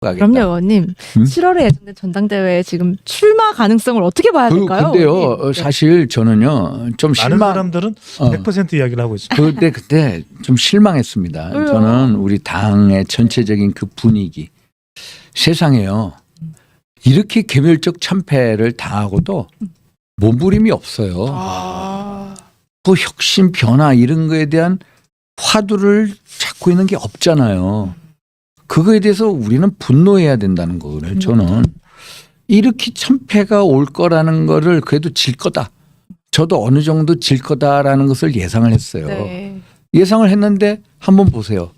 가겠다. 그럼요, 의원님. 7월에 예정된 전당대회에 지금 출마 가능성을 어떻게 봐야 될까요? 근데요, 의원님? 사실 저는요 좀 많은 사람들은 100% 이야기를 하고 있습니다. 그때 좀 실망했습니다. 왜요? 저는 우리 당의 전체적인 그 분위기, 세상에요 이렇게 개별적 참패를 당하고도 몸부림이 없어요. 그 혁신 변화 이런 거에 대한 화두를 찾고 있는 게 없잖아요. 그거에 대해서 우리는 분노해야 된다는 거를 저는 이렇게 참패가 올 거라는 거를 그래도 질 거다. 저도 어느 정도 질 거다라는 것을 예상을 했어요. 네. 예상을 했는데 한번 보세요.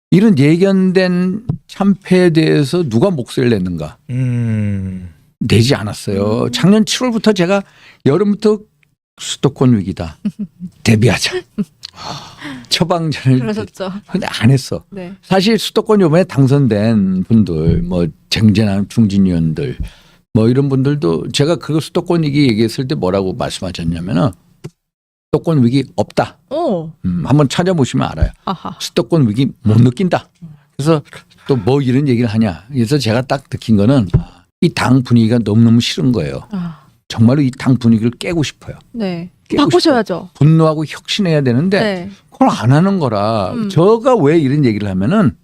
이런 예견된 참패에 대해서 누가 목소리를 냈는가? 내지 않았어요. 작년 7월부터 제가 여름부터 수도권 위기다. 대비하자. 처방전을 그러셨죠. 근데 안 했어. 네. 사실 수도권 이번에 당선된 분들 뭐 쟁재남 중진위원들 뭐 이런 분들도 제가 그 수도권 위기 얘기했을 때 뭐라고 말씀하셨냐면은 수도권 위기 없다. 한번 찾아보시면 알아요. 아하. 수도권 위기 못 느낀다. 그래서 또 뭐 이런 얘기를 하냐. 그래서 제가 딱 느낀 거는 이 당 분위기가 너무너무 싫은 거예요. 정말로 이 당 분위기를 깨고 싶어요. 네. 깨고 바꾸셔야죠. 분노하고 혁신해야 되는데 네. 그걸 안 하는 거라. 저가 왜 이런 얘기를 하면은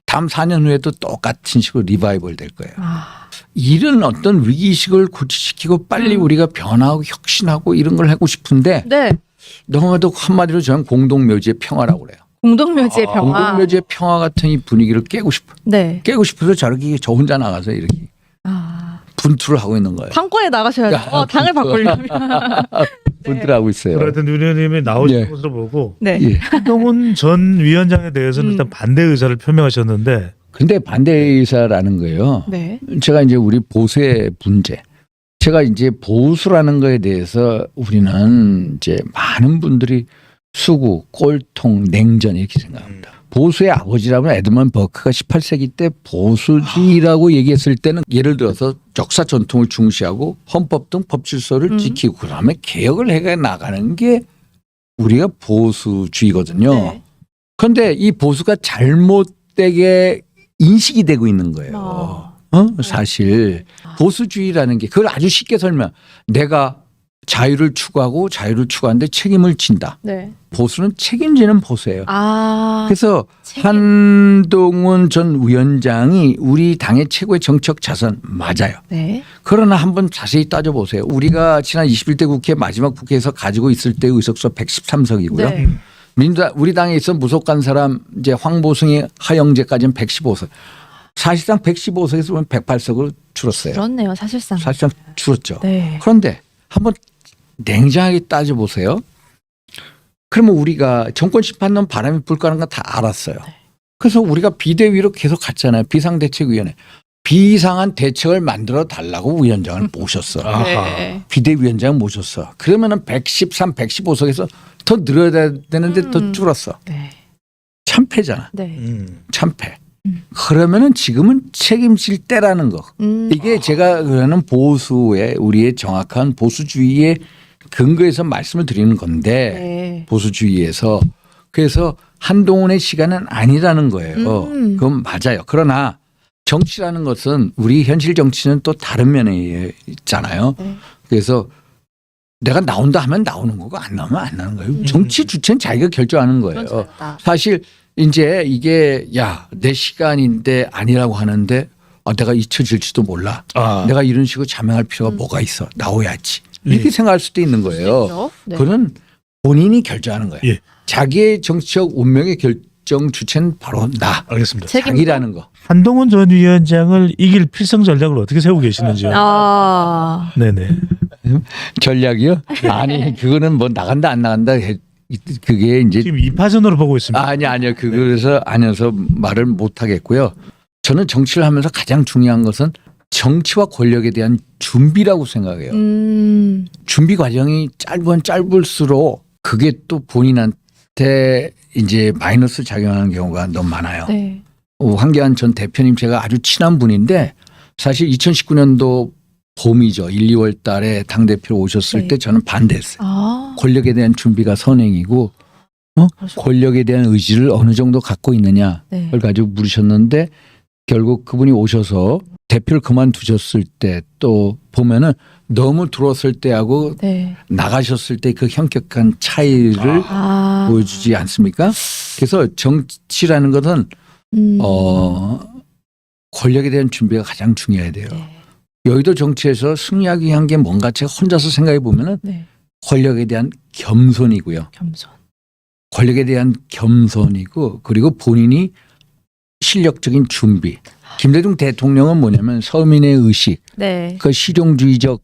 다음 4년 후에도 똑같은 식으로 리바이벌 될 거예요. 이런 어떤 위기의식을 고취시키고 빨리 우리가 변화하고 혁신하고 이런 걸 하고 싶은데 네. 너무나도 한마디로 저는 공동묘지의 평화라고 그래요. 공동묘지의 평화. 공동묘지의 평화 같은 이 분위기를 깨고 싶어요. 네. 깨고 싶어서 저렇게 저 혼자 나가서 이렇게 분투를 하고 있는 거예요. 당권에 나가셔야죠. 당을 바꾸려면. 분투를 하고 있어요. 그러던 위원님이 나오신 예. 것으로 보고 네. 예. 한동훈 전 위원장에 대해서는 일단 반대 의사를 표명하셨는데 근데 반대 의사라는 거예요. 네. 제가 이제 우리 보수의 문제. 제가 이제 보수라는 거에 대해서 우리는 이제 많은 분들이 수구, 꼴통, 냉전 이렇게 생각합니다. 보수의 아버지라면 에드먼 버크가 18세기 때 보수주의라고 얘기했을 때는 예를 들어서 역사 전통을 중시하고 헌법 등 법 질서를 지키고 그다음에 개혁을 해 나가는 게 우리가 보수주의거든요. 네. 그런데 이 보수가 잘못되게 인식이 되고 있는 거예요. 사실 보수주의라는 게 그걸 아주 쉽게 설명. 내가 자유를 추구하는데 책임을 진다. 네. 보수는 책임지는 보수예요. 그래서 책임. 한동훈 전 위원장이 우리 당의 최고의 정책 자산 맞아요. 네. 그러나 한번 자세히 따져보세요. 우리가 지난 21대 국회 마지막 국회에서 가지고 있을 때의 의석수 113석이고요. 네. 민주당 우리 당에 있어 무속한 사람 이제 황보승이 하영재까지는 115석. 사실상 115석에서 보면 108석으로 줄었어요. 그렇네요. 사실상 줄었죠. 네. 그런데 한번 냉정하게 따져보세요. 그러면 우리가 정권 심판론 바람이 불 거라는 건 다 알았어요. 그래서 우리가 비대위로 계속 갔잖아요. 비상대책위원회. 비상한 대책을 만들어 달라고 위원장을 모셨어. 네. 비대위원장을 모셨어. 그러면은 113, 115석에서 더 늘어야 되는데 더 줄었어. 네. 참패잖아. 네. 참패. 그러면은 지금은 책임질 때라는 거. 이게 제가 그러는 보수의 우리의 정확한 보수주의의 근거에서 말씀을 드리는 건데 네. 보수주의에서 그래서 한동훈의 시간은 아니라는 거예요. 그건 맞아요. 그러나 정치라는 것은 우리 현실 정치는 또 다른 면에 있잖아요. 네. 그래서 내가 나온다 하면 나오는 거고 안 나오면 안 나오는 거예요. 정치 주체는 자기가 결정하는 거예요. 그건 잘했다. 사실 이제 이게 야, 내 시간인데 아니라고 하는데 내가 잊혀질지도 몰라. 내가 이런 식으로 자명할 필요가 뭐가 있어. 나오야지. 이렇게 생각할 수도 있는 거예요. 네. 그건 본인이 결정하는 거예요. 예. 자기의 정치적 운명의 결정 주체는 바로 나. 알겠습니다. 자기라는 거. 한동훈 전 위원장을 이길 필성 전략을 어떻게 세우고 계시는지요? 네네. 전략이요? 아니 그거는 뭐 나간다 안 나간다 그게 이제 지금 2파전으로 보고 있습니다. 아니요. 그래서 아니어서 말을 못 하겠고요. 저는 정치를 하면서 가장 중요한 것은 정치와 권력에 대한 준비라고 생각해요. 준비 과정이 짧으면 짧을수록 그게 또 본인한테 이제 마이너스 작용하는 경우가 너무 많아요. 네. 황교안 전 대표님 제가 아주 친한 분인데 사실 2019년도 봄이죠. 1, 2월 달에 당대표로 오셨을 네. 때 저는 반대했어요. 권력에 대한 준비가 선행이고 권력에 대한 의지를 어느 정도 갖고 있느냐 네. 를 가지고 물으셨는데 결국 그분이 오셔서 대표를 그만두셨을 때 또 보면은 너무 들어왔을 때하고 네. 나가셨을 때 그 현격한 차이를 보여주지 않습니까? 그래서 정치라는 것은 권력에 대한 준비가 가장 중요해야 돼요. 네. 여의도 정치에서 승리하기 위한 게 뭔가 제가 혼자서 생각해 보면은 네. 권력에 대한 겸손이고요. 겸손. 권력에 대한 겸손이고 그리고 본인이 실력적인 준비. 김대중 대통령은 뭐냐면 서민의 의식, 네. 그 실용주의적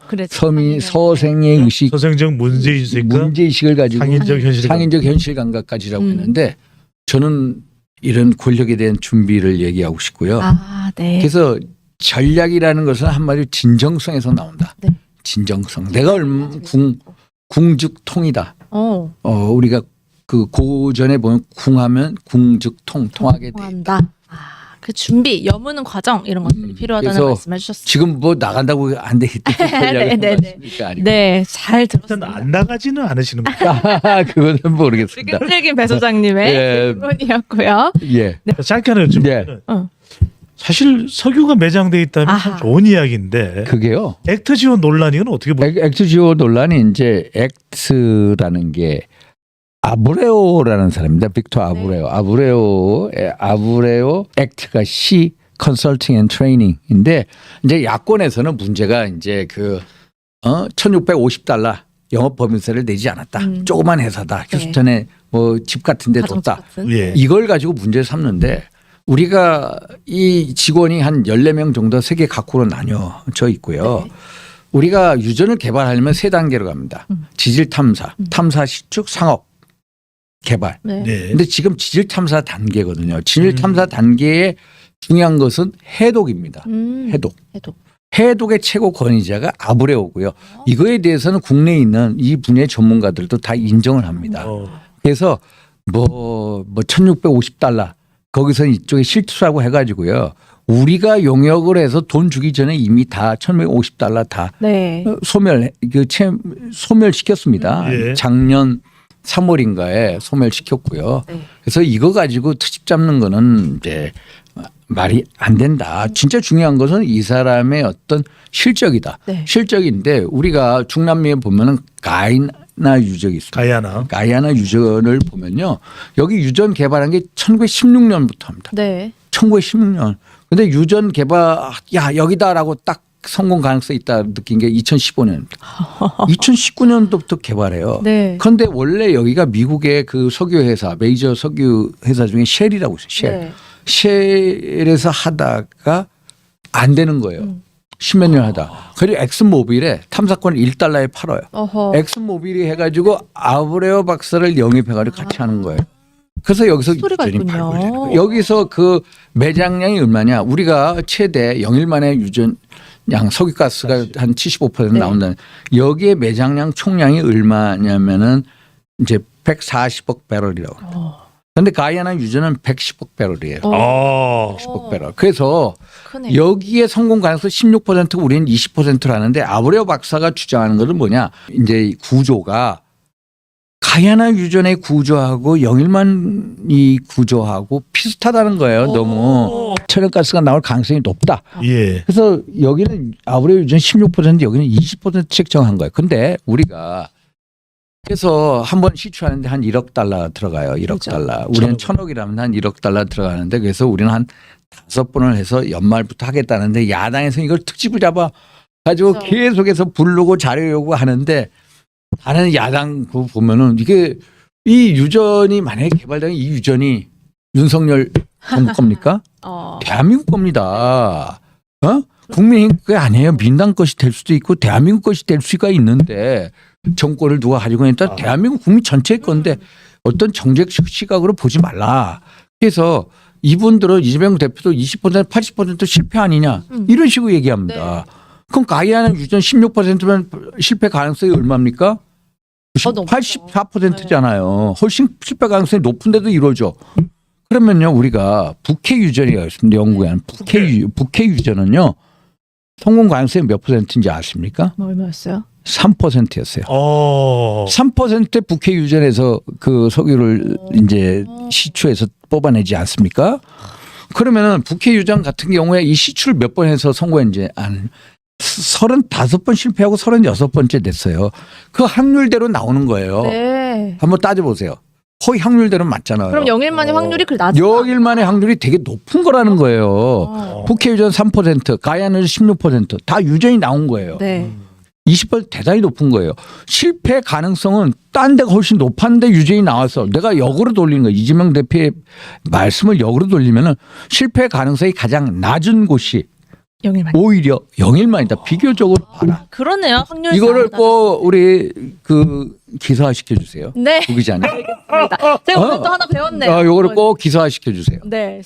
그랬죠. 서민 서생의 의식, 서생적 문제의식과 문제의식을 가지고 상인적 현실 상인적 현실 감각까지라고 했는데 저는 이런 권력에 대한 준비를 얘기하고 싶고요. 네. 그래서 전략이라는 것은 한마디로 진정성에서 나온다. 네. 진정성. 내가 궁즉통이다. 우리가 그 고전에 보면 궁하면 궁즉통, 통하게 돼. 한다. 그 준비, 여무는 과정 이런 것들이 필요하다는 그래서 말씀해 주셨어요. 지금 뭐 나간다고 안 되기 때문에 네, 잘 일단 들었습니다. 안 나가지는 않으시는 거예요. 그거는 모르겠습니다. 끈질긴 배 소장님의 예. 질문이었고요. 예. 짧게 하나 여쭤보면 예. 사실 석유가 매장돼 있다면 아하. 참 좋은 이야기인데 그게요. 액트 지원 논란이 이건 어떻게 보세요? 액트지오 논란이 이제 액트라는 게 아브레오라는 사람입니다. 빅토 아브레오. 아브레오 액트가 C 컨설팅 앤 트레이닝인데 이제 야권에서는 문제가 이제 그 1,650달러 영업 법인세를 내지 않았다. 조그만 회사다. 네. 휴스턴에 뭐 집 같은 데 가정집 뒀다. 같은. 예. 이걸 가지고 문제를 삼는데 우리가 이 직원이 한 14명 정도 세계 각국으로 나뉘어져 있고요. 네. 우리가 유전을 개발하려면 3단계로 갑니다. 지질 탐사, 탐사 시축, 상업 개발. 네. 네. 근데 지금 지질 탐사 단계거든요. 지질 탐사 단계의 중요한 것은 해독입니다. 해독. 해독의 최고 권위자가 아브레오고요. 이거에 대해서는 국내에 있는 이 분야의 전문가들도 다 인정을 합니다. 그래서 뭐 1,650달러 거기서 이쪽에 실투라고 해가지고요. 우리가 용역을 해서 돈 주기 전에 이미 다 1,150달러 다 네. 소멸시켰습니다. 예. 작년 3월인가에 소멸시켰고요. 네. 그래서 이거 가지고 트집 잡는 거는 이제 말이 안 된다. 진짜 중요한 것은 이 사람의 어떤 실적이다. 네. 실적인데 우리가 중남미에 보면은 가이나 유적이 있습니다. 가이아나 유전을 보면요. 여기 유전 개발한 게 1916년부터 합니다. 네. 1916년. 근데 유전 개발 여기다라고 딱 성공 가능성이 있다 느낀 게 2015년입니다. 2019년도부터 개발해요. 네. 그런데 원래 여기가 미국의 그 석유 회사 메이저 석유 회사 중에 쉘이라고 있어요. 쉘. 네. 쉘에서 하다가 안 되는 거예요. 십몇 년 하다. 그리고 엑슨모빌에 탐사권을 $1에 팔아요. 엑슨모빌이 해가지고 아브레오 박사를 영입해가지고 같이 하는 거예요. 그래서 여기서 스토리가 유전이 있군요. 발굴되는 거예요. 여기서 그 매장량이 얼마냐? 우리가 최대 영일 만에 유전량 석유가스가 한 75% 네. 나온다는. 여기에 매장량 총량이 얼마냐면은 이제 140억 배럴이라고. 그런데 가이아나 유전은 110억 배럴이에요. 110억 배럴. 그래서 크네요. 여기에 성공 가능성 16%고 우리는 20%라는데 아브레오 박사가 주장하는 것은 뭐냐? 이제 구조가 가이아나 유전의 구조하고 영일만 이 구조하고 비슷하다는 거예요. 너무 천연가스가 나올 가능성이 높다. 예. 그래서 여기는 아브레오 유전 16% 여기는 20% 책정한 거예요. 근데 우리가 그래서 한번 시추하는데 한 1억 달러 들어가요. 1억 그렇죠. 달러. 우리는 1,000억이라면 한 1억 달러 들어가는데 그래서 우리는 한 5번을 해서 연말부터 하겠다는데 야당에서 이걸 특집을 잡아 가지고 그렇죠. 계속해서 부르고 자료 요구하는데 다른 야당 그거 보면은 이게 이 유전이 만약에 개발되면 이 유전이 윤석열 정부 겁니까? 대한민국 겁니다. 국민이 그게 아니에요. 민당 것이 될 수도 있고 대한민국 것이 될 수가 있는데 정권을 누가 가지고 있다 대한민국 국민 전체의 건데 어떤 정책 시각으로 보지 말라. 그래서 이분들은 이재명 대표도 20% 80% 실패 아니냐 이런 식으로 얘기합니다. 네. 그럼 가이아는 유전 16%면 실패 가능성이 얼마입니까? 84%잖아요. 훨씬 실패 가능성이 높은데도 이루어져. 그러면요 우리가 북해 유전이라고 있습니다. 영국에 한 북해 유전은요 성공 가능성이 몇 %인지 아십니까? 얼마였어요? 3%였어요. 3% 북해 유전에서 그 석유를 이제 시추해서 뽑아내지 않습니까? 그러면은 국회의장 같은 경우에 이 시출 몇 번 해서 선거했는지 안 35번 실패하고 36번째 됐어요. 그 확률대로 나오는 거예요. 네. 한번 따져보세요. 거의 확률대로 맞잖아요. 그럼 영일만의 확률이 그 낮은 영일만의 확률이 되게 높은 거라는 거예요. 거. 국회의원 3%, 가야는 16%다 유전이 나온 거예요. 네. 20% 대단히 높은 거예요. 실패 가능성은 딴 데가 훨씬 높았는데 유죄이 나와서 내가 역으로 돌리는 거예요. 이재명 대표의 말씀을 역으로 돌리면은 실패 가능성이 가장 낮은 곳이 영일만. 오히려 영일만이다. 비교적으로 봐라. 그러네요. 확률. 이거를 꼭 우리 그 기사화 시켜주세요. 네. 부 기자님. 알겠습니다. 제가 오늘 또 하나 배웠네요. 요거를 꼭 기사화 시켜주세요. 네.